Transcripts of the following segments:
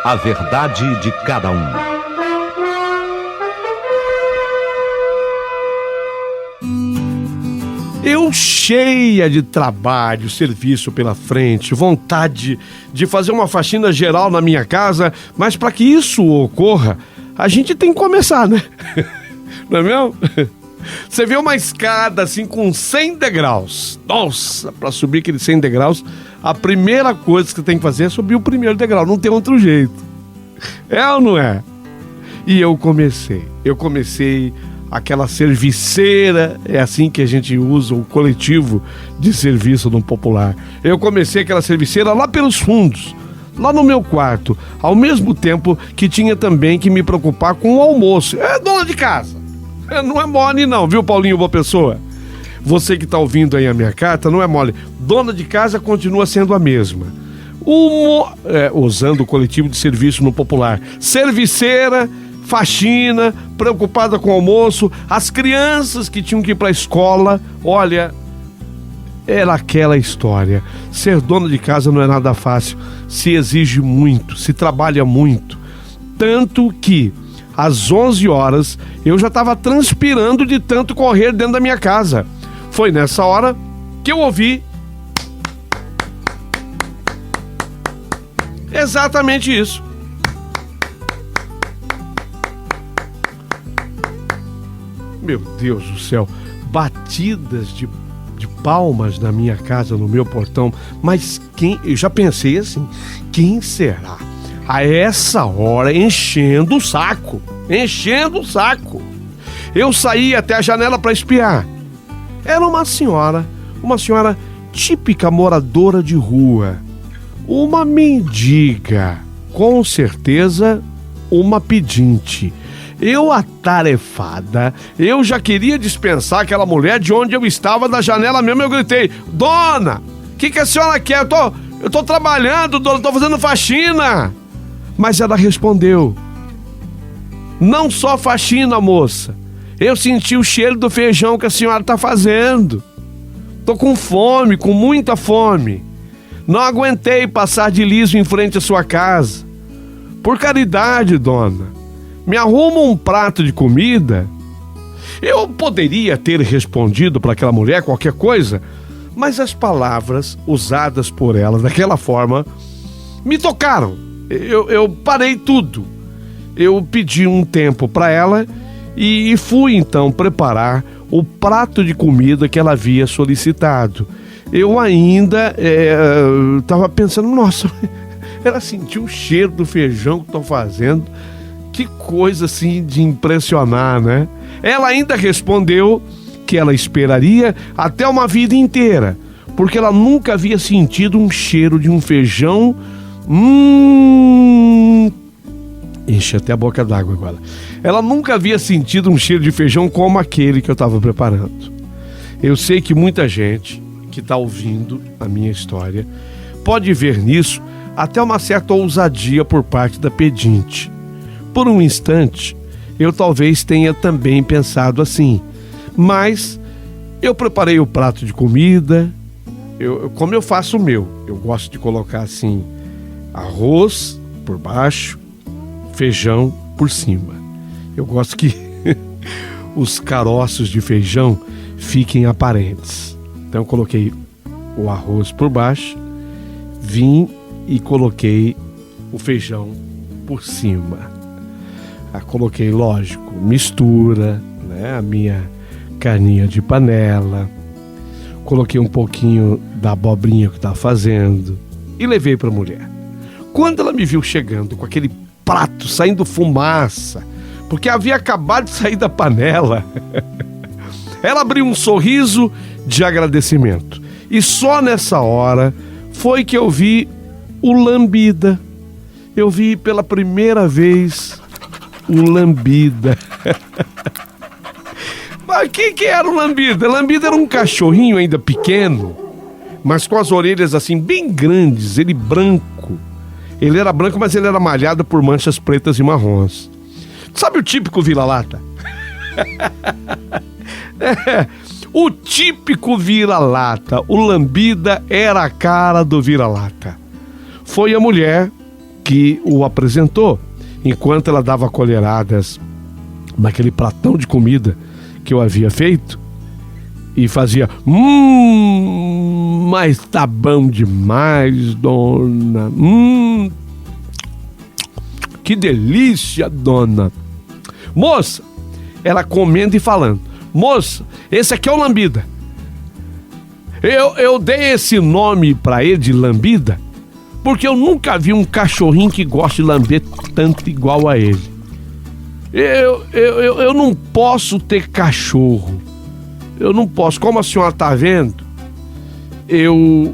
A verdade de cada um. Eu cheia de trabalho, serviço pela frente, vontade de fazer uma faxina geral na minha casa, mas para que isso ocorra, a gente tem que começar, né? Não é mesmo? Você vê uma escada assim com 100 degraus. Nossa, para subir aqueles 100 degraus, a primeira coisa que você tem que fazer é subir o primeiro degrau, não tem outro jeito. É ou não é? E eu comecei aquela serviceira, é assim que a gente usa o coletivo de serviço no popular. Eu comecei aquela serviceira lá pelos fundos, lá no meu quarto, ao mesmo tempo que tinha também que me preocupar com o almoço. É dona de casa, não é mole não, viu, Paulinho, boa pessoa? Você que está ouvindo aí a minha carta, não é mole. Dona de casa continua sendo a mesma. Usando o coletivo de serviço no popular. Serviceira, faxina, preocupada com o almoço, as crianças que tinham que ir para a escola. Olha, era aquela história. Ser dona de casa não é nada fácil, se exige muito, se trabalha muito. Tanto que, às 11 horas, eu já estava transpirando de tanto correr dentro da minha casa. Foi nessa hora que eu ouvi exatamente isso. Meu Deus do céu, batidas de palmas na minha casa, no meu portão. Mas quem, eu já pensei assim, quem será? A essa hora, enchendo o saco. Eu saí até a janela para espiar. Era uma senhora típica moradora de rua. Uma mendiga, com certeza uma pedinte. Eu, atarefada, eu já queria dispensar aquela mulher de onde eu estava, da janela mesmo. Eu gritei: dona, o que a senhora quer? Eu tô trabalhando, dona, tô fazendo faxina. Mas ela respondeu: não só faxina, moça, eu senti o cheiro do feijão que a senhora tá fazendo. Tô com fome, com muita fome. Não aguentei passar de liso em frente à sua casa. Por caridade, dona, me arruma um prato de comida. Eu poderia ter respondido para aquela mulher qualquer coisa, mas as palavras usadas por ela daquela forma me tocaram. Eu parei tudo. Eu pedi um tempo para ela e fui então preparar o prato de comida que ela havia solicitado. Eu ainda estava pensando, nossa, ela sentiu o cheiro do feijão que estou fazendo. Que coisa assim de impressionar, né? Ela ainda respondeu que ela esperaria até uma vida inteira, porque ela nunca havia sentido um cheiro de um feijão. Enche até a boca d'água agora. Ela nunca havia sentido um cheiro de feijão como aquele que eu estava preparando. Eu sei que muita gente que está ouvindo a minha história pode ver nisso até uma certa ousadia por parte da pedinte. Por um instante, eu talvez tenha também pensado assim, mas eu preparei o prato de comida, como eu faço o meu, eu gosto de colocar assim, arroz por baixo, feijão por cima. Eu gosto que os caroços de feijão fiquem aparentes. Então eu coloquei o arroz por baixo, vim e coloquei o feijão por cima. Coloquei, lógico, mistura, né? A minha carninha de panela. Coloquei um pouquinho da abobrinha que eu estava fazendo e levei para a mulher. Quando ela me viu chegando com aquele prato saindo fumaça, porque havia acabado de sair da panela, ela abriu um sorriso de agradecimento. E só nessa hora foi que eu vi o lambida. Eu vi pela primeira vez o lambida. Mas que era o lambida? Lambida era um cachorrinho ainda pequeno, mas com as orelhas assim bem grandes, ele branco. Ele era branco, mas ele era malhado por manchas pretas e marrons. Sabe o típico vira-lata? O típico vira-lata. O lambida era a cara do vira-lata. Foi a mulher que o apresentou, enquanto ela dava colheradas naquele pratão de comida que eu havia feito, e fazia, mas tá bom demais, dona, que delícia, dona. Moça, ela comendo e falando, moça, esse aqui é o Lambida. Eu dei esse nome pra ele de Lambida porque eu nunca vi um cachorrinho que gosta de lamber tanto igual a ele. Eu não posso ter cachorro. Eu não posso. Como a senhora tá vendo, eu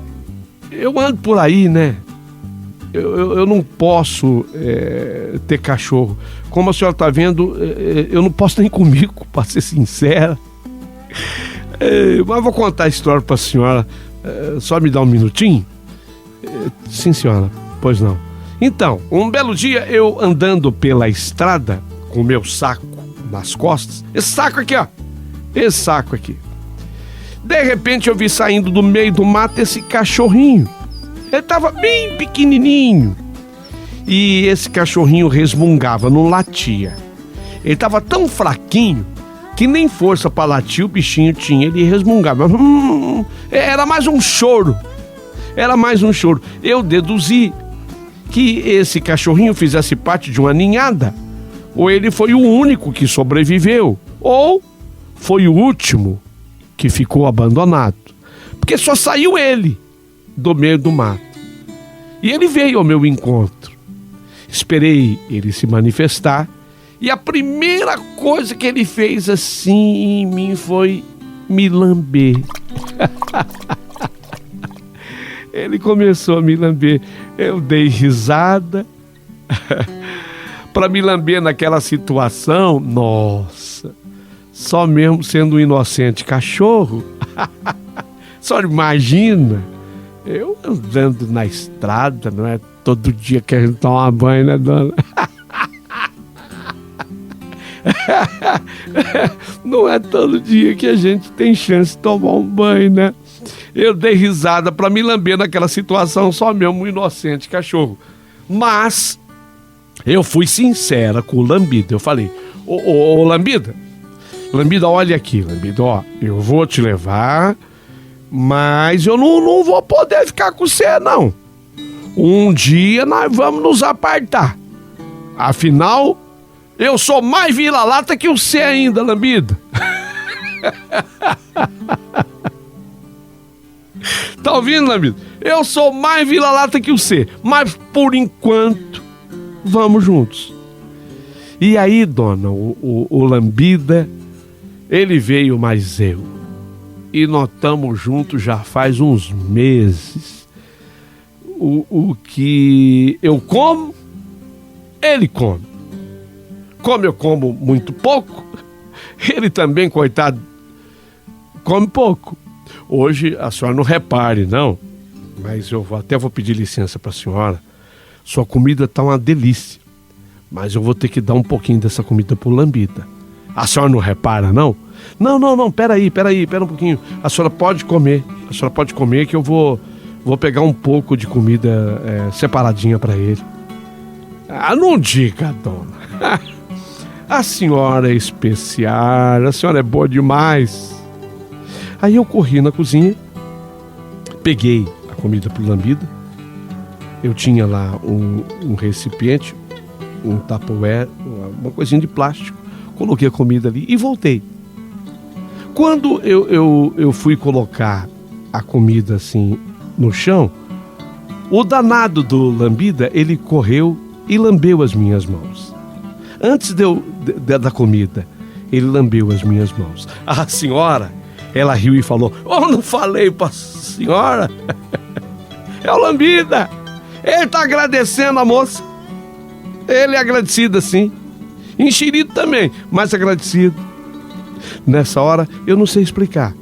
ando por aí, né? Eu não posso ter cachorro. Como a senhora tá vendo, eu não posso nem comigo, para ser sincera. Mas vou contar a história para a senhora. Só me dá um minutinho? Sim, senhora. Pois não. Então, um belo dia, eu andando pela estrada com o meu saco nas costas. Esse saco aqui, ó. Esse saco aqui. De repente eu vi saindo do meio do mato esse cachorrinho. Ele tava bem pequenininho. E esse cachorrinho resmungava, não latia. Ele tava tão fraquinho que nem força para latir o bichinho tinha. Ele resmungava. Era mais um choro. Era mais um choro. Eu deduzi que esse cachorrinho fizesse parte de uma ninhada. Ou ele foi o único que sobreviveu. Ou foi o último que ficou abandonado. Porque só saiu ele do meio do mato. E ele veio ao meu encontro. Esperei ele se manifestar. E a primeira coisa que ele fez assim em mim foi me lamber. Ele começou a me lamber. Eu dei risada. Para me lamber naquela situação, nossa, só mesmo sendo um inocente cachorro. Só imagina, eu andando na estrada, não é todo dia que a gente toma banho, né, dona? Não é todo dia que a gente tem chance de tomar um banho, né? Eu dei risada para me lamber naquela situação, só mesmo um inocente cachorro. Mas eu fui sincera com o Lambida. Eu falei, ô Lambida, olha aqui, Lambida, ó, eu vou te levar, mas eu não vou poder ficar com você, não. Um dia nós vamos nos apartar. Afinal, eu sou mais vira-lata que você ainda, Lambida. Tá ouvindo, Lambida? Eu sou mais vira-lata que você, mas por enquanto vamos juntos. E aí, dona, o Lambida, ele veio mais eu. E nós estamos juntos já faz uns meses. O que eu como, ele come. Como eu como muito pouco, ele também, coitado, come pouco. Hoje a senhora não repare, não, mas eu até vou pedir licença para a senhora. Sua comida tá uma delícia, mas eu vou ter que dar um pouquinho dessa comida pro Lambida. A senhora não repara, não? Não, pera aí, um pouquinho. A senhora pode comer que eu vou pegar um pouco de comida separadinha para ele. Ah, não diga, dona. A senhora é especial, a senhora é boa demais. Aí eu corri na cozinha, peguei a comida pro Lambida. Eu tinha lá um recipiente, um tupperware, uma coisinha de plástico. Coloquei a comida ali e voltei. Quando eu fui colocar a comida assim no chão, o danado do Lambida, ele correu e lambeu as minhas mãos. Antes da comida, ele lambeu as minhas mãos. A senhora, ela riu e falou, não falei pra senhora? É o Lambida. Ele tá agradecendo a moça. Ele é agradecido, sim. Enxerido também, mas agradecido. Nessa hora, eu não sei explicar,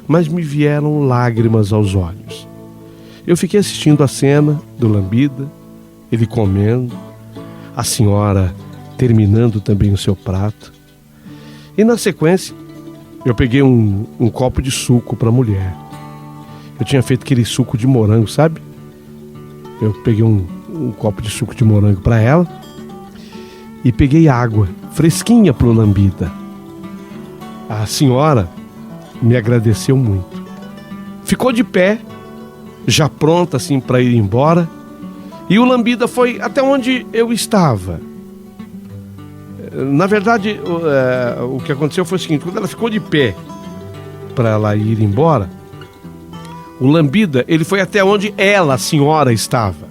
mas me vieram lágrimas aos olhos. Eu fiquei assistindo a cena do Lambida, ele comendo, a senhora terminando também o seu prato. E na sequência, eu peguei um copo de suco para a mulher. Eu tinha feito aquele suco de morango, sabe? Eu peguei um um copo de suco de morango para ela e peguei água fresquinha pro Lambida. A senhora me agradeceu muito. Ficou de pé, já pronta assim para ir embora, e o Lambida foi até onde eu estava. Na verdade, o que aconteceu foi o seguinte: quando ela ficou de pé para ela ir embora, o Lambida, ele foi até onde ela, a senhora, estava,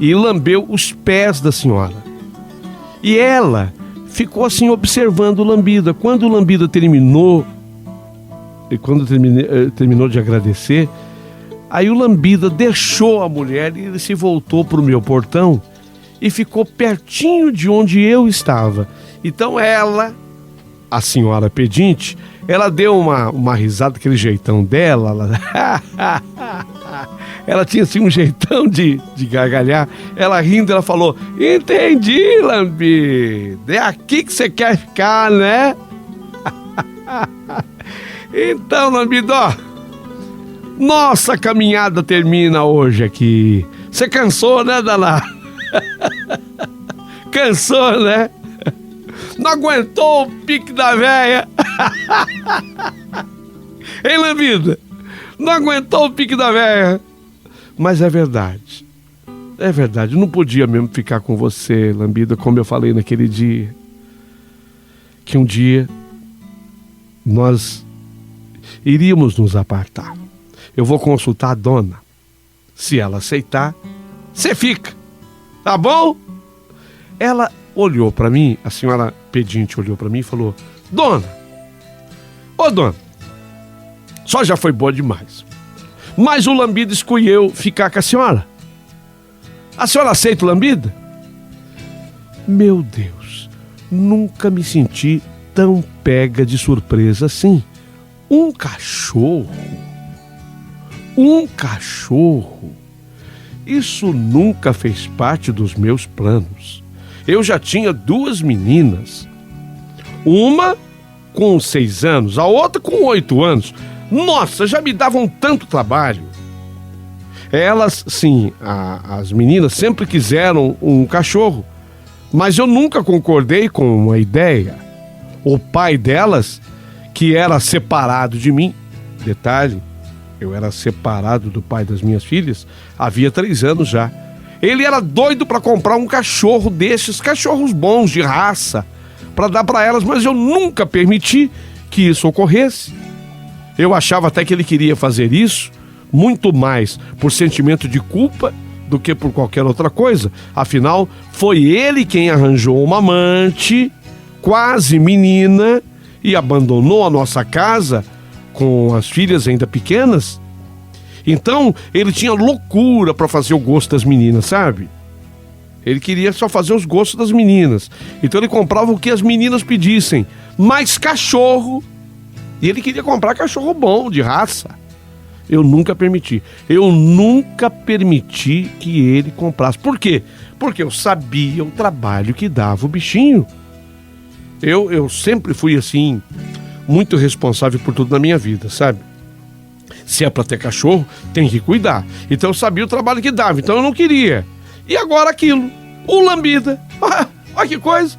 e lambeu os pés da senhora. E ela ficou assim observando o Lambida. Quando o Lambida terminou, e quando terminou de agradecer, aí o Lambida deixou a mulher e ele se voltou para o meu portão e ficou pertinho de onde eu estava. Então ela, a senhora pedinte, ela deu uma risada, aquele jeitão dela. Ela tinha assim um jeitão de gargalhar. Ela rindo, ela falou: entendi, Lambida, é aqui que você quer ficar, né? Então, Lambida, ó, nossa caminhada termina hoje aqui. Você cansou, né, Dana? Cansou, né? Não aguentou o pique da véia? Hein, Lambida? Não aguentou o pique da véia? Mas é verdade. É verdade. Eu não podia mesmo ficar com você, Lambida, como eu falei naquele dia. Que um dia nós iríamos nos apartar. Eu vou consultar a dona. Se ela aceitar, você fica. Tá bom? Ela olhou para mim, a senhora pedinte olhou para mim e falou: dona, ô dona, só já foi boa demais, mas o Lambida escolheu ficar com a senhora. A senhora aceita o Lambida? Meu Deus, nunca me senti tão pega de surpresa assim. Um cachorro? Um cachorro? Isso nunca fez parte dos meus planos. Eu já tinha 2 meninas. Uma com 6 anos, a outra com 8 anos. Nossa, já me davam tanto trabalho. Elas, sim, as meninas sempre quiseram um cachorro, mas eu nunca concordei com a ideia. O pai delas, que era separado de mim, detalhe, eu era separado do pai das minhas filhas havia 3 anos já. Ele era doido para comprar um cachorro desses, cachorros bons, de raça, para dar para elas, mas eu nunca permiti que isso ocorresse. Eu achava até que ele queria fazer isso muito mais por sentimento de culpa do que por qualquer outra coisa. Afinal, foi ele quem arranjou uma amante, quase menina, e abandonou a nossa casa com as filhas ainda pequenas. Então, ele tinha loucura para fazer o gosto das meninas, sabe? Ele queria só fazer os gostos das meninas. Então ele comprava o que as meninas pedissem, mais cachorro. E ele queria comprar cachorro bom, de raça. Eu nunca permiti. Eu nunca permiti que ele comprasse. Por quê? Porque eu sabia o trabalho que dava o bichinho. Eu sempre fui assim, muito responsável por tudo na minha vida, sabe? Se é pra ter cachorro, tem que cuidar. Então eu sabia o trabalho que dava, então eu não queria. E agora aquilo, o Lambida. Olha que coisa.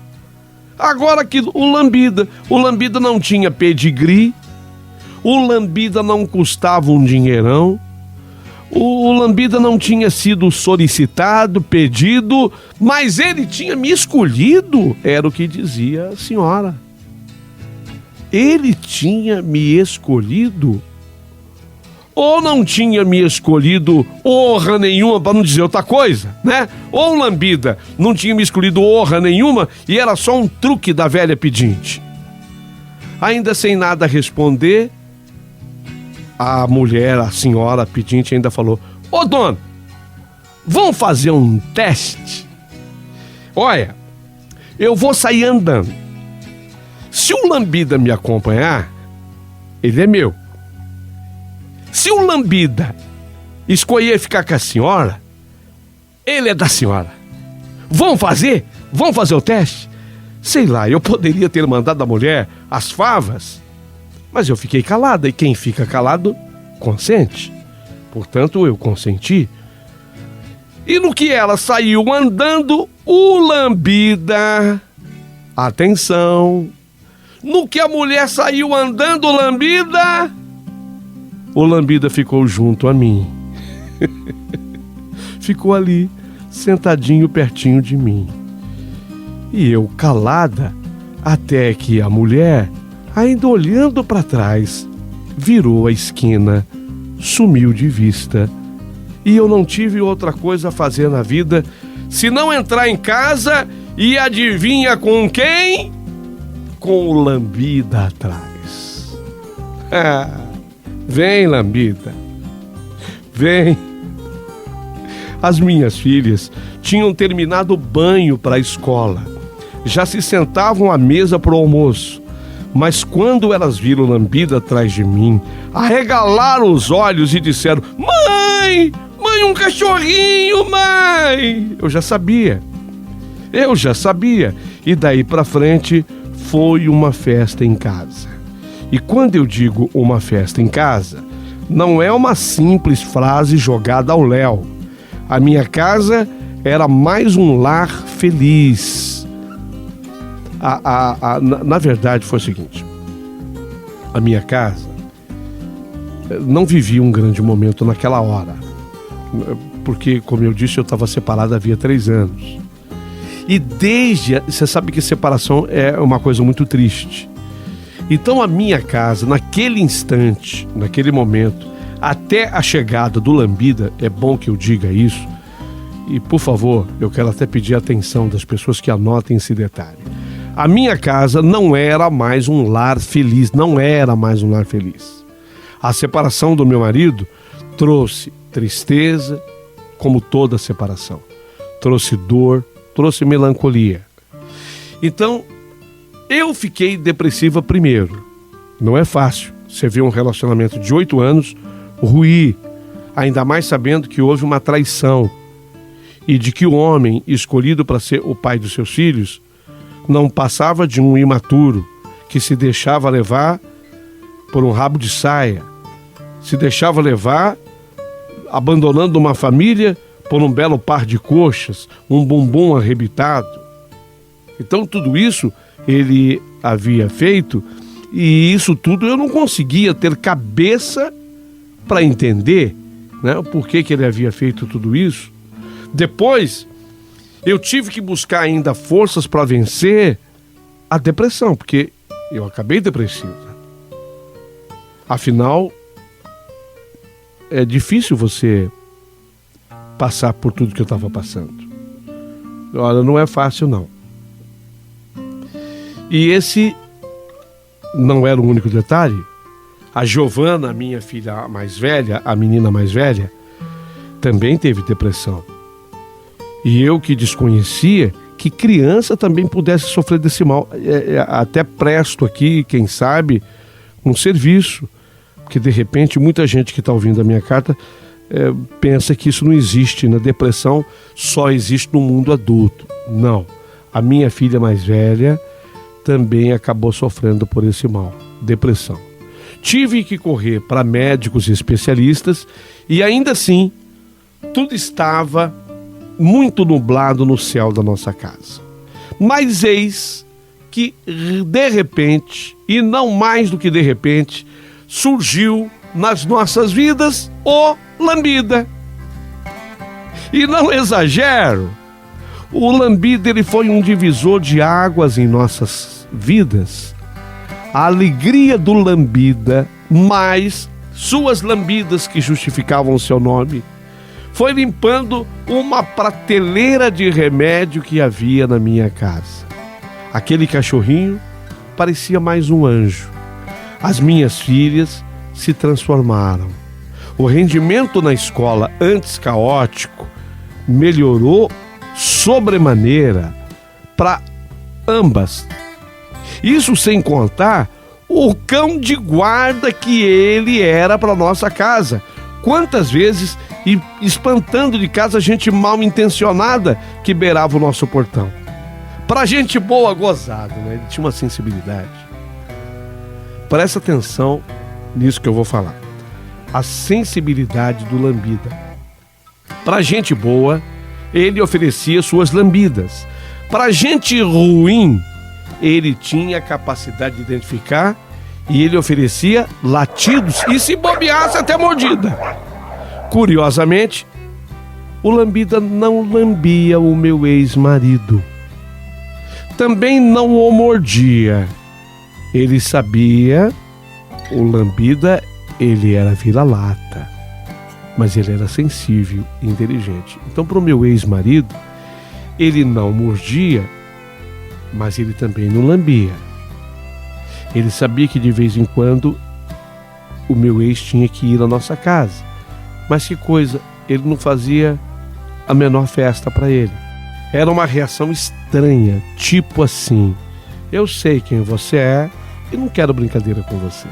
Agora aquilo, o Lambida. O Lambida não tinha pedigree. O Lambida não custava um dinheirão. O Lambida não tinha sido solicitado, pedido, mas ele tinha me escolhido, era o que dizia a senhora. Ele tinha me escolhido. Ou não tinha me escolhido honra nenhuma, para não dizer outra coisa, né? Ou o Lambida não tinha me escolhido honra nenhuma e era só um truque da velha pedinte. Ainda sem nada responder, a mulher, a senhora pedinte ainda falou: ô dona, vamos fazer um teste? Olha, eu vou sair andando. Se o Lambida me acompanhar, ele é meu. Se o Lambida escolher ficar com a senhora, ele é da senhora. Vamos fazer? Vamos fazer o teste? Sei lá, eu poderia ter mandado a mulher as favas, mas eu fiquei calada, e quem fica calado, consente. Portanto, eu consenti. E no que ela saiu andando, o Lambida... Atenção! No que a mulher saiu andando, o Lambida ficou junto a mim. Ficou ali, sentadinho pertinho de mim. E eu calada, até que a mulher, ainda olhando para trás, virou a esquina, sumiu de vista. E eu não tive outra coisa a fazer na vida senão entrar em casa e adivinha com quem? Com o Lambida atrás. Vem, Lambida, vem. As minhas filhas tinham terminado o banho para a escola. Já se sentavam à mesa para o almoço. Mas quando elas viram Lambida atrás de mim, arregalaram os olhos e disseram: Mãe! Mãe, um cachorrinho, mãe! Eu já sabia. E daí para frente foi uma festa em casa. E quando eu digo uma festa em casa, não é uma simples frase jogada ao léu. A minha casa era mais um lar feliz. Na verdade foi o seguinte: a minha casa não vivia um grande momento naquela hora, porque, como eu disse, eu estava separado havia 3 anos. E você sabe que separação é uma coisa muito triste. Então a minha casa, naquele instante, naquele momento, até a chegada do Lambida, é bom que eu diga isso, e por favor, eu quero até pedir a atenção das pessoas que anotem esse detalhe. A minha casa não era mais um lar feliz, A separação do meu marido trouxe tristeza, como toda separação. Trouxe dor, trouxe melancolia. Então, eu fiquei depressiva primeiro. Não é fácil você ver um relacionamento de 8 anos ruir, ainda mais sabendo que houve uma traição e de que o homem escolhido para ser o pai dos seus filhos não passava de um imaturo que se deixava levar por um rabo de saia, se deixava levar abandonando uma família por um belo par de coxas, um bumbum arrebitado. Então tudo isso ele havia feito, e isso tudo eu não conseguia ter cabeça para entender, né, o porquê que ele havia feito tudo isso. Depois eu tive que buscar ainda forças para vencer a depressão, porque eu acabei depressivo. Afinal, é difícil você passar por tudo que eu estava passando. Olha, não é fácil, não. E esse não era o único detalhe. A Giovana, a minha filha mais velha, a menina mais velha, também teve depressão. E eu que desconhecia que criança também pudesse sofrer desse mal. Até presto aqui, quem sabe, um serviço. Porque de repente muita gente que está ouvindo a minha carta pensa que isso não existe. Na depressão só existe no mundo adulto. Não. A minha filha mais velha também acabou sofrendo por esse mal, depressão. Tive que correr para médicos e especialistas e ainda assim tudo estava muito nublado no céu da nossa casa. Mas eis que de repente, e não mais do que de repente, surgiu nas nossas vidas o Lambida. E não exagero, o Lambida ele foi um divisor de águas em nossas vidas. A alegria do Lambida, mais suas lambidas que justificavam o seu nome, foi limpando uma prateleira de remédio que havia na minha casa. Aquele cachorrinho parecia mais um anjo. As minhas filhas se transformaram. O rendimento na escola, antes caótico, melhorou sobremaneira para ambas. Isso sem contar o cão de guarda que ele era para nossa casa. Quantas vezes, espantando de casa gente mal intencionada que beirava o nosso portão. Para gente boa, gozado, né? Ele tinha uma sensibilidade. Presta atenção nisso que eu vou falar. A sensibilidade do Lambida. Para gente boa, ele oferecia suas lambidas. Para gente ruim, ele tinha a capacidade de identificar e ele oferecia latidos e, se bobeasse, até mordida. Curiosamente, o lambida não lambia o meu ex-marido. Também não o mordia. Ele sabia, o lambida, ele era vira-lata, mas ele era sensível e inteligente. Então, para o meu ex-marido, ele não mordia, mas ele também não lambia. Ele sabia que de vez em quando o meu ex tinha que ir à nossa casa. Mas que coisa, ele não fazia a menor festa para ele. Era uma reação estranha, tipo assim: eu sei quem você é e não quero brincadeira com você.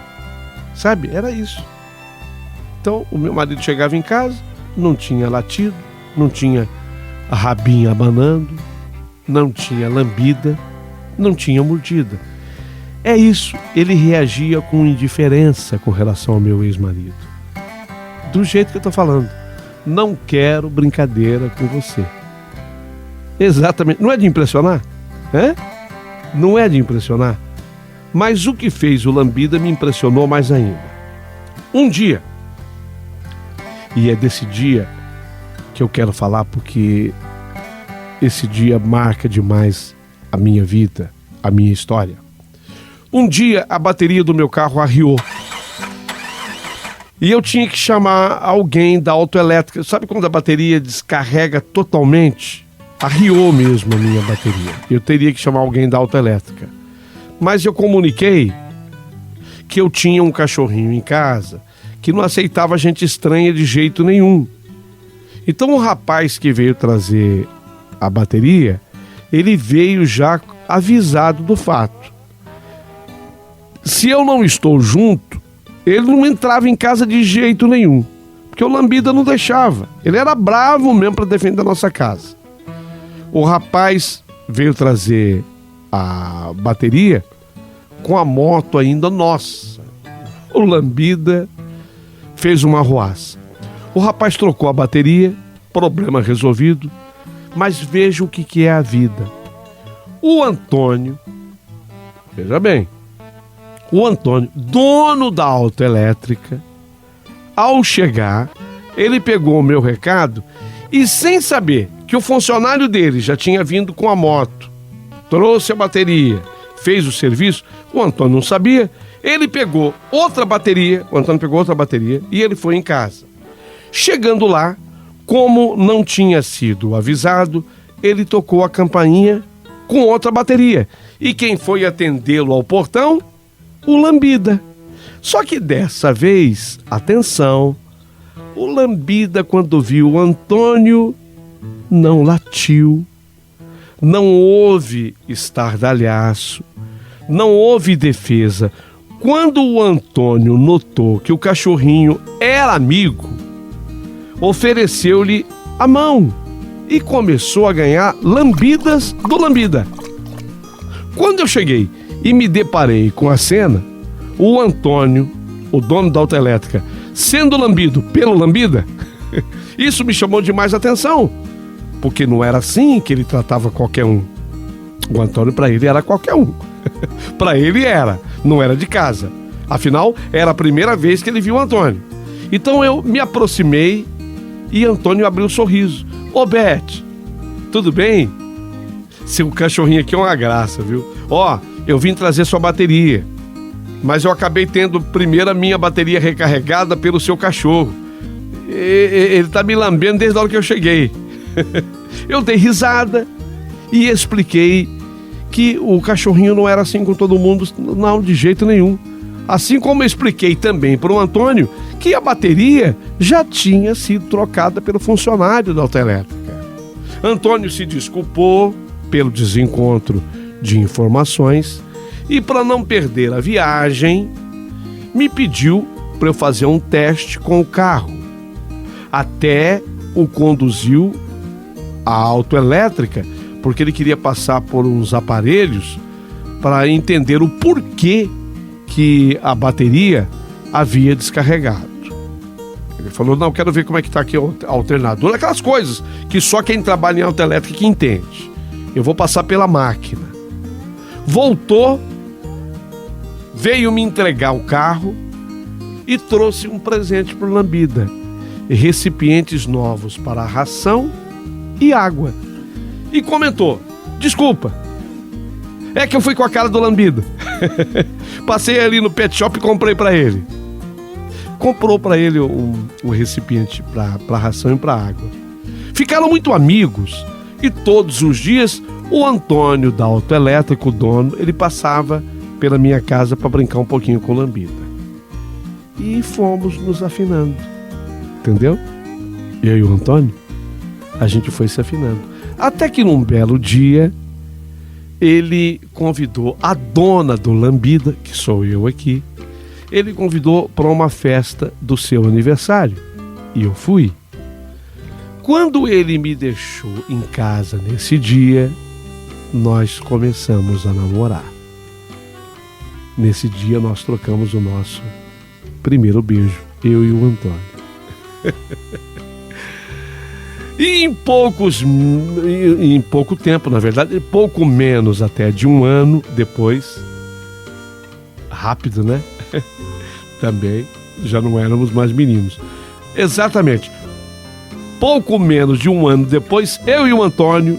Sabe? Era isso. Então, o meu marido chegava em casa, não tinha latido, não tinha a rabinha abanando, não tinha lambida, não tinha mordida. É isso, ele reagia com indiferença com relação ao meu ex-marido. Do jeito que eu estou falando. Não quero brincadeira com você. Exatamente. Não é de impressionar? Não é de impressionar? Mas o que fez o lambida me impressionou mais ainda. Um dia, e é desse dia que eu quero falar, porque esse dia marca demais a minha vida, a minha história. Um dia a bateria do meu carro arriou. E eu tinha que chamar alguém da autoelétrica. Sabe quando a bateria descarrega totalmente? Arriou mesmo a minha bateria. Eu teria que chamar alguém da autoelétrica. Mas eu comuniquei que eu tinha um cachorrinho em casa que não aceitava gente estranha de jeito nenhum. Então o rapaz que veio trazer a bateria, ele veio já avisado do fato. Se eu não estou junto, ele não entrava em casa de jeito nenhum, porque o lambida não deixava. Ele era bravo mesmo para defender a nossa casa. O rapaz veio trazer a bateria com a moto ainda nossa. O lambida fez uma arruaça. O rapaz trocou a bateria, problema resolvido. Mas veja o que é a vida. O Antônio, veja bem, o Antônio, dono da autoelétrica, ao chegar, ele pegou o meu recado e, sem saber que o funcionário dele já tinha vindo com a moto, trouxe a bateria, fez o serviço, o Antônio não sabia, ele pegou outra bateria, o Antônio pegou outra bateria e ele foi em casa. Chegando lá, como não tinha sido avisado, ele tocou a campainha com outra bateria. E quem foi atendê-lo ao portão? O lambida. Só que dessa vez, atenção, o lambida, quando viu o Antônio, não latiu, não houve estardalhaço, não houve defesa. Quando o Antônio notou que o cachorrinho era amigo, ofereceu-lhe a mão e começou a ganhar lambidas do lambida. Quando eu cheguei e me deparei com a cena, o Antônio, o dono da autoelétrica, sendo lambido pelo lambida, isso me chamou demais atenção, porque não era assim que ele tratava qualquer um. O Antônio, para ele, era qualquer um. Para ele era, não era de casa. Afinal, era a primeira vez que ele viu o Antônio. Então eu me aproximei e Antônio abriu um sorriso. Ô Beth, tudo bem? Seu cachorrinho aqui é uma graça, viu? Ó, eu vim trazer sua bateria, mas eu acabei tendo primeiro a minha bateria recarregada pelo seu cachorro. Ele tá me lambendo desde a hora que eu cheguei. Eu dei risada e expliquei que o cachorrinho não era assim com todo mundo, não, de jeito nenhum. Assim como eu expliquei também para o Antônio que a bateria já tinha sido trocada pelo funcionário da autoelétrica. Antônio se desculpou pelo desencontro de informações e, para não perder a viagem, me pediu para eu fazer um teste com o carro. Até o conduziu à autoelétrica, porque ele queria passar por uns aparelhos para entender o porquê que a bateria havia descarregado. Ele falou, não, quero ver como é que tá aqui o alternador. Aquelas coisas que só quem trabalha em autoelétrica que entende. Eu vou passar pela máquina. Voltou, veio me entregar o carro e trouxe um presente pro Lambida. Recipientes novos para ração e água. E comentou, desculpa, é que eu fui com a cara do Lambida. Passei ali no pet shop e comprei para ele. Comprou para ele um recipiente para ração e para água. Ficaram muito amigos e todos os dias o Antônio da autoelétrica, o dono, ele passava pela minha casa para brincar um pouquinho com o Lambida. E fomos nos afinando, entendeu? Eu e o Antônio, a gente foi se afinando. Até que num belo dia, ele convidou a dona do Lambida, que sou eu aqui, ele convidou para uma festa do seu aniversário. E eu fui. Quando ele me deixou em casa nesse dia, nós começamos a namorar. Nesse dia nós trocamos o nosso primeiro beijo, eu e o Antônio. E em pouco tempo, na verdade, pouco menos até de um ano depois, rápido, né? Também já não éramos mais meninos. Exatamente. Pouco menos de um ano depois, eu e o Antônio,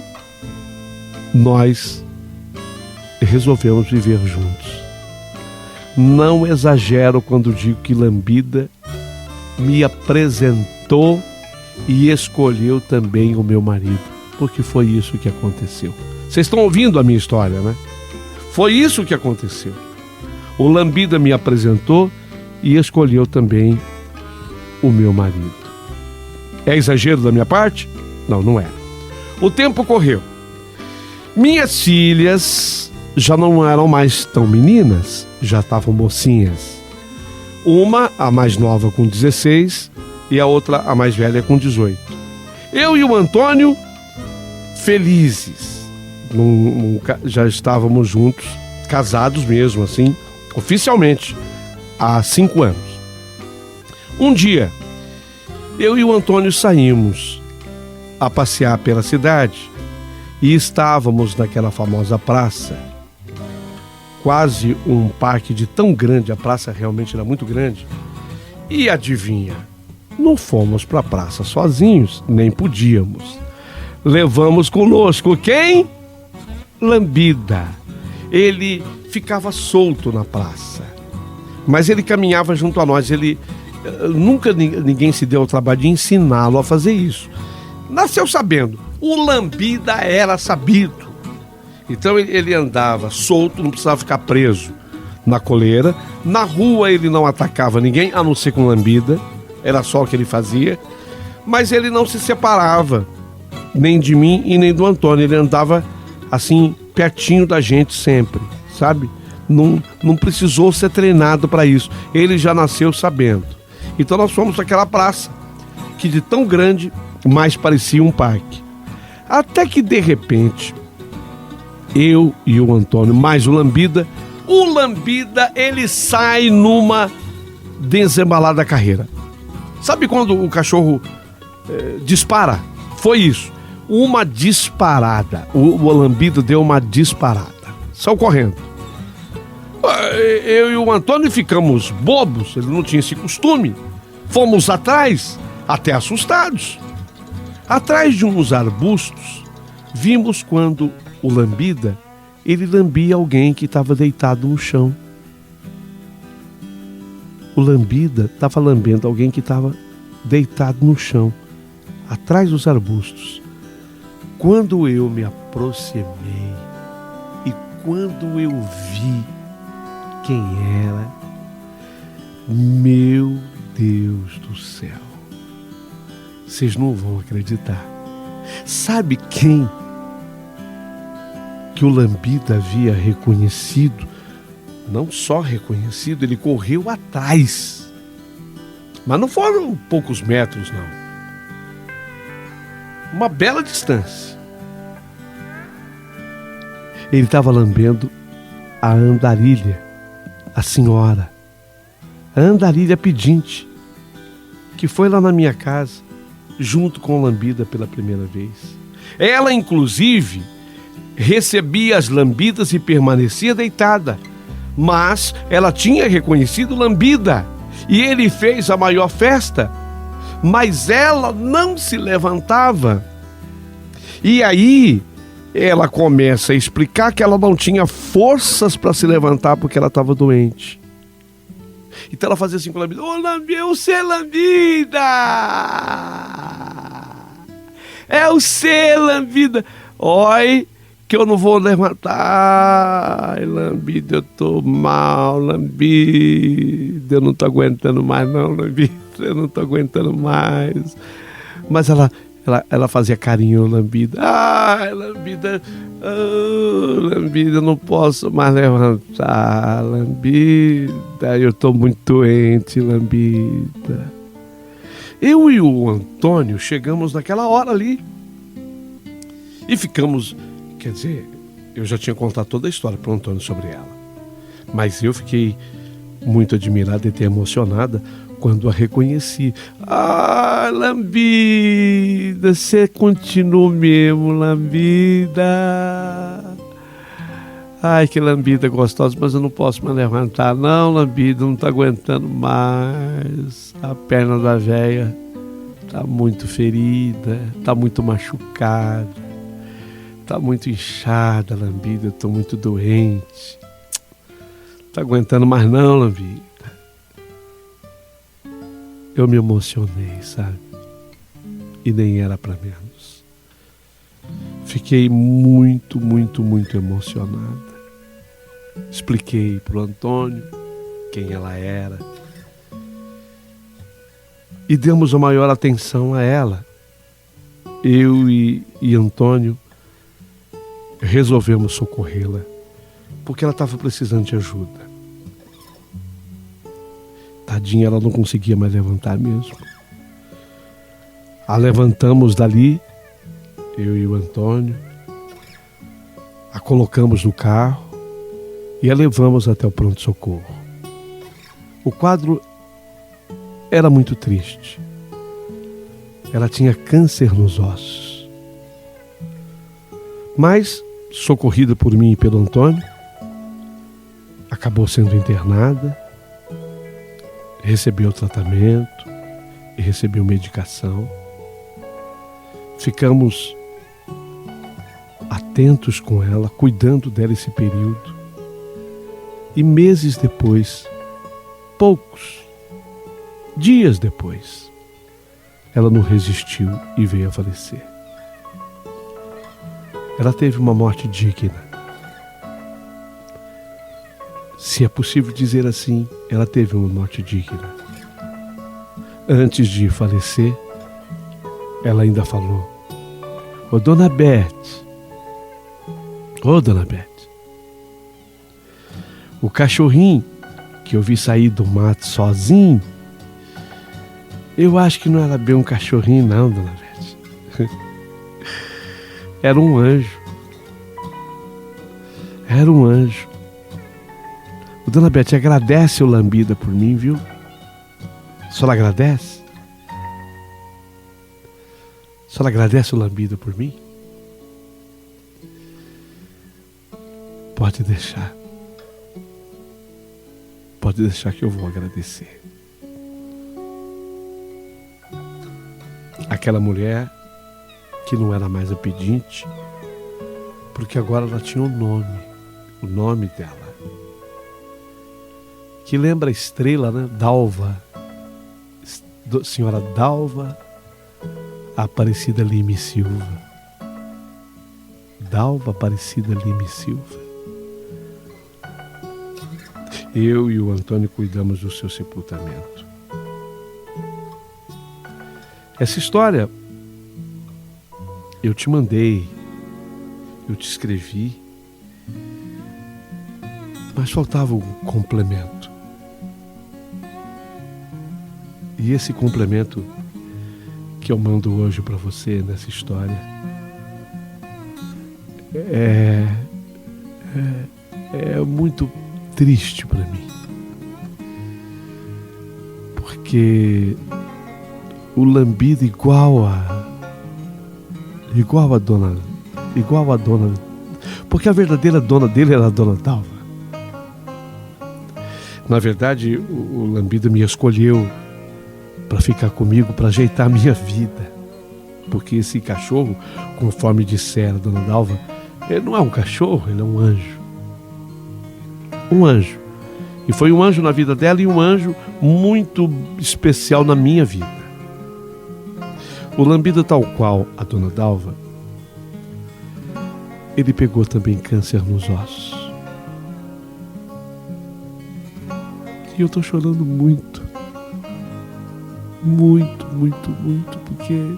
nós resolvemos viver juntos. Não exagero quando digo que Lambida me apresentou e escolheu também o meu marido, porque foi isso que aconteceu. Vocês estão ouvindo a minha história, né? Foi isso que aconteceu. O Lambida me apresentou e escolheu também o meu marido. É exagero da minha parte? Não, não é. O tempo correu. Minhas filhas já não eram mais tão meninas, já estavam mocinhas. Uma, a mais nova, com 16, e a outra, a mais velha, com 18. Eu e o Antônio, felizes. Já estávamos juntos, casados mesmo, assim, oficialmente, há 5 anos. Um dia, eu e o Antônio saímos a passear pela cidade e estávamos naquela famosa praça, quase um parque de tão grande, a praça realmente era muito grande. E adivinha, não fomos para a praça sozinhos, nem podíamos. Levamos conosco quem? Lambida. Ele ficava solto na praça, mas ele caminhava junto a nós. Nunca ninguém se deu ao trabalho de ensiná-lo a fazer isso. Nasceu sabendo. O Lambida era sabido. Então ele andava solto, não precisava ficar preso na coleira. Na rua ele não atacava ninguém, a não ser com Lambida. Era só o que ele fazia. Mas ele não se separava, nem de mim e nem do Antônio. Ele andava assim, pertinho da gente sempre, sabe? Não precisou ser treinado para isso. Ele já nasceu sabendo. Então nós fomos naquela praça, que de tão grande, mais parecia um parque. Até que de repente, eu e o Antônio, mais o Lambida, ele sai numa desembalada carreira. Sabe quando o cachorro dispara? Foi isso. Uma disparada. O Lambida deu uma disparada. Saiu correndo. Eu e o Antônio ficamos bobos, ele não tinha esse costume. Fomos atrás, até assustados. Atrás de uns arbustos, vimos quando o Lambida, ele lambia alguém que estava deitado no chão. O Lambida estava lambendo alguém que estava deitado no chão, atrás dos arbustos. Quando eu me aproximei e quando eu vi quem era, meu Deus do céu, vocês não vão acreditar. Sabe quem que o Lambida havia reconhecido? Não só reconhecido, ele correu atrás. Mas não foram poucos metros, não. Uma bela distância. Ele estava lambendo a andarilha, a senhora, a andarilha pedinte, que foi lá na minha casa, junto com Lambida pela primeira vez. Ela, inclusive, recebia as lambidas e permanecia deitada, mas ela tinha reconhecido Lambida e ele fez a maior festa, mas ela não se levantava. E aí ela começa a explicar que ela não tinha forças para se levantar porque ela estava doente. Então ela fazia assim com a Lambida: ô Lambida, você é Lambida! É o ser, Lambida! Oi, que eu não vou levantar. Ai, Lambida, eu tô mal, Lambida. Eu não tô aguentando mais não, Lambida. Eu não tô aguentando mais. Mas ela fazia carinho, Lambida. Ai, Lambida, Lambida, eu não posso mais levantar, Lambida. Eu tô muito doente, Lambida. Eu e o Antônio chegamos naquela hora ali e ficamos, quer dizer, eu já tinha contado toda a história para o Antônio sobre ela, mas eu fiquei muito admirada e até emocionada quando a reconheci. Ah, Lambida, você continua mesmo, Lambida. Ai, que Lambida gostosa, mas eu não posso mais levantar. Não, Lambida, não tá aguentando mais. A perna da véia tá muito ferida, tá muito machucada, tá muito inchada, Lambida, eu tô muito doente. Não tá aguentando mais não, Lambida. Eu me emocionei, sabe? E nem era para menos. Fiquei muito, muito, muito emocionada. Expliquei pro Antônio quem ela era. E demos a maior atenção a ela. Eu e Antônio resolvemos socorrê-la, porque ela estava precisando de ajuda. Tadinha, ela não conseguia mais levantar mesmo. A levantamos dali, eu e o Antônio, a colocamos no carro e a levamos até o pronto-socorro. O quadro era muito triste. Ela tinha câncer nos ossos. Mas, socorrida por mim e pelo Antônio, acabou sendo internada, recebeu tratamento e recebeu medicação. Ficamos atentos com ela, cuidando dela esse período. E meses depois, poucos dias depois, ela não resistiu e veio a falecer. Ela teve uma morte digna. Se é possível dizer assim, ela teve uma morte digna. Antes de falecer, ela ainda falou: ô Dona Beth, o cachorrinho que eu vi sair do mato sozinho, eu acho que não era bem um cachorrinho não, Dona Beth. Era um anjo. Era um anjo. O Dona Beth, agradece o Lambida por mim, viu? A senhora agradece? A senhora agradece o Lambida por mim? Pode deixar. Pode deixar que eu vou agradecer. Aquela mulher que não era mais a pedinte, porque agora ela tinha o nome dela, que lembra a estrela, né? Dalva, senhora Dalva Aparecida Lima e Silva. Dalva Aparecida Lima e Silva. Eu e o Antônio cuidamos do seu sepultamento. Essa história eu te mandei, eu te escrevi, mas faltava um complemento. E esse complemento que eu mando hoje para você nessa história é muito triste para mim, porque o Lambida igual a dona, porque a verdadeira dona dele era a dona Dalva. Na verdade, o Lambida me escolheu para ficar comigo, para ajeitar a minha vida. Porque esse cachorro, conforme dissera a dona Dalva, ele não é um cachorro, ele é um anjo. Um anjo. E foi um anjo na vida dela e um anjo muito especial na minha vida. O Lambida, tal qual a dona Dalva, ele pegou também câncer nos ossos. E eu tô chorando muito. Muito, porque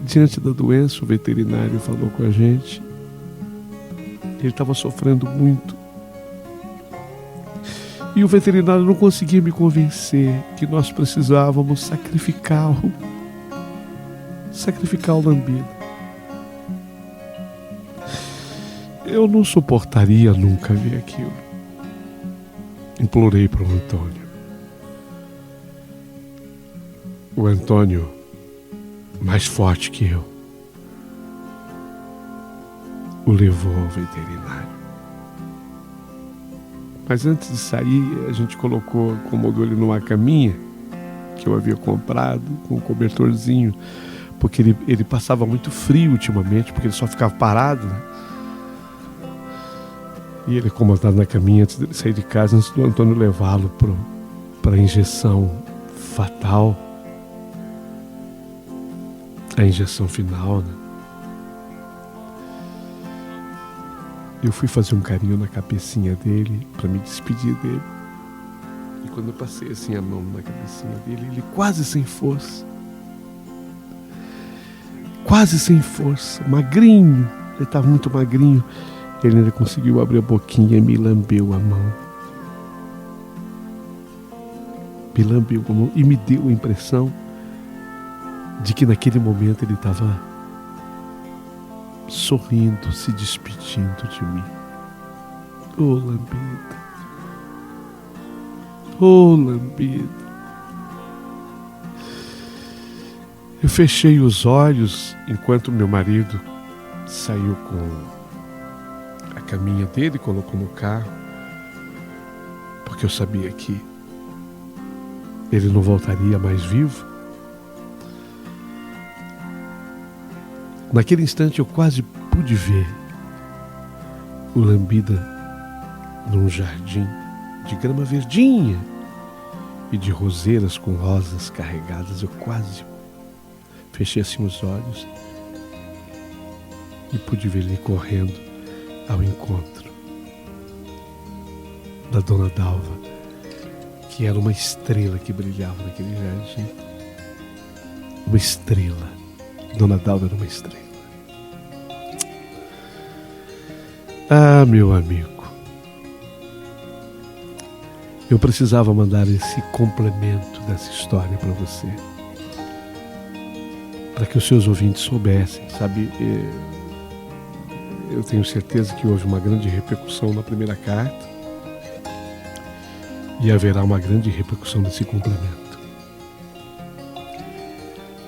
diante da doença o veterinário falou com a gente. Ele estava sofrendo muito. E o veterinário não conseguia me convencer que nós precisávamos sacrificar o Lambida. Eu não suportaria nunca ver aquilo. Implorei para o Antônio. O Antônio, mais forte que eu, o levou ao veterinário. Mas antes de sair, a gente acomodou ele numa caminha que eu havia comprado, com um cobertorzinho, porque ele passava muito frio ultimamente, porque ele só ficava parado, né? E ele acomodado na caminha antes de sair de casa, antes do Antônio levá-lo para a injeção fatal, a injeção final, né? Eu fui fazer um carinho na cabecinha dele para me despedir dele. E quando eu passei assim a mão na cabecinha dele, ele quase sem força, magrinho, ele estava muito magrinho. Ele ainda conseguiu abrir a boquinha e me lambeu a mão. E me deu a impressão de que naquele momento ele estava sorrindo, se despedindo de mim. Oh, Lambida. Oh, Lambida. Eu fechei os olhos enquanto meu marido saiu com a caminha dele, colocou no carro, porque eu sabia que ele não voltaria mais vivo. Naquele instante eu quase pude ver o Lambida num jardim de grama verdinha e de roseiras com rosas carregadas. Eu quase fechei assim os olhos e pude ver ele correndo ao encontro da dona Dalva, que era uma estrela que brilhava naquele jardim. Uma estrela. Dona Dalva era uma estrela. Ah, meu amigo, eu precisava mandar esse complemento dessa história para você, para que os seus ouvintes soubessem, sabe? Eu tenho certeza que houve uma grande repercussão na primeira carta e haverá uma grande repercussão nesse complemento.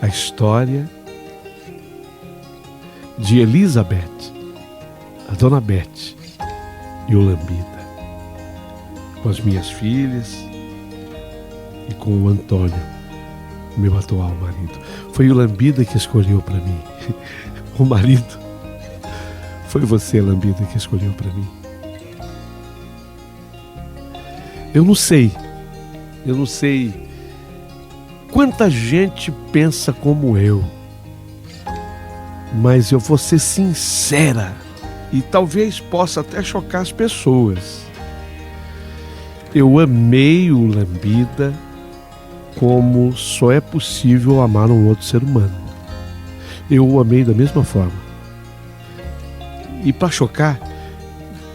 A história de Elizabeth, a dona Beth e o Lambida, com as minhas filhas e com o Antônio, meu atual marido. Foi o Lambida que escolheu para mim. O marido. Foi você, Lambida, que escolheu para mim. Eu não sei quanta gente pensa como eu, mas eu vou ser sincera e talvez possa até chocar as pessoas. Eu amei o Lambida como só é possível amar um outro ser humano. Eu o amei da mesma forma. E para chocar,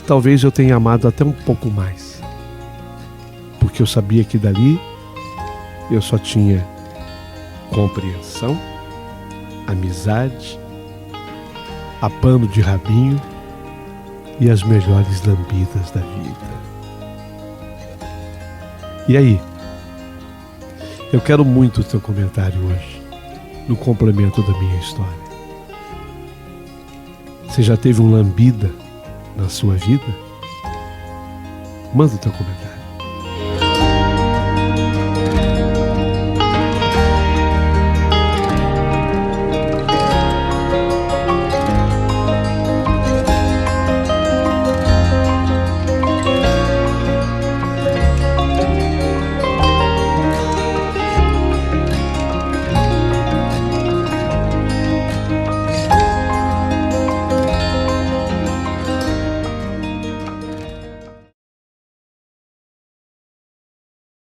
talvez eu tenha amado até um pouco mais, porque eu sabia que dali eu só tinha compreensão, amizade, apano de rabinho e as melhores lambidas da vida. E aí? Eu quero muito o teu comentário hoje. no complemento da minha história. Você já teve um lambida na sua vida? Manda o teu comentário.